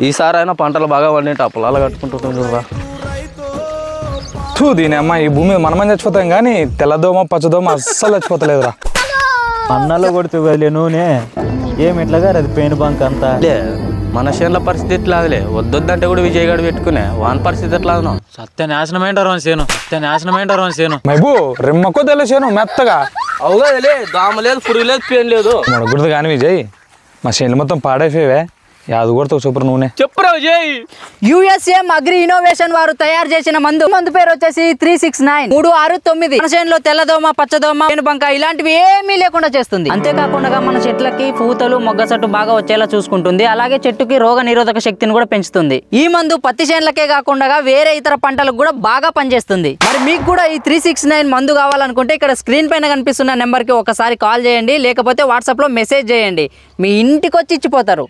ఈసారి అయినా పంటలు బాగా పండిట పొలాలు కట్టుకుంటుంటాం చూడరా. దీని అమ్మ ఈ భూమి మనమని చచ్చిపోతాం కానీ తెల్లదోమ పచ్చదోమ అస్సలు చచ్చిపోతలేదురా. అన్నలో కొడుతూ వదిలే నూనె ఏమి ఎట్లాగా అది పెయిన్ బంక్ అంతా మన చేనుల పరిస్థితి ఎట్లాదిలే. వద్దొద్దంటే కూడా విజయగాడు పెట్టుకునే వాని పరిస్థితి ఎట్లాదనో. సత్యనాశనమైంటారు సేను మైబు రిమ్మకో తెలిసేను మెత్తగా అవుగదలే. దోమ లేదు, పురుగు లేదు, పేను లేదు. మొడగుడదు కానీ విజయ్ మా చేనులు మొత్తం పాడైపోయావే. యాది కొడతావు సూపర్ నూనె చెప్పురా విజయ్. యుఎస్ఎం అగ్రి ఇన్నోవేషన్ వారు తయారు చేసిన మందు పేరు వచ్చేసి 369 369. మన చేనులో తెల్లదోమ పచ్చదోమ బంక ఇలాంటివి ఏమీ లేకుండా చేస్తుంది. అంతేకాకుండా మన చెట్లకి పూతలు మొగ్గ చెట్టు బాగా వచ్చేలా చూసుకుంటుంది. అలాగే చెట్టుకి రోగ నిరోధక శక్తిని కూడా పెంచుతుంది. ఈ మందు పత్తి చేనులకే కాకుండా వేరే ఇతర పంటలకు కూడా బాగా పనిచేస్తుంది. మరి మీకు కూడా ఈ 369 మందు కావాలనుకుంటే ఇక్కడ స్క్రీన్ పైన కనిపిస్తున్న నెంబర్ కి ఒకసారి కాల్ చేయండి, లేకపోతే వాట్సాప్ లో మెసేజ్ చేయండి. మీ ఇంటికి వచ్చి ఇచ్చిపోతారు.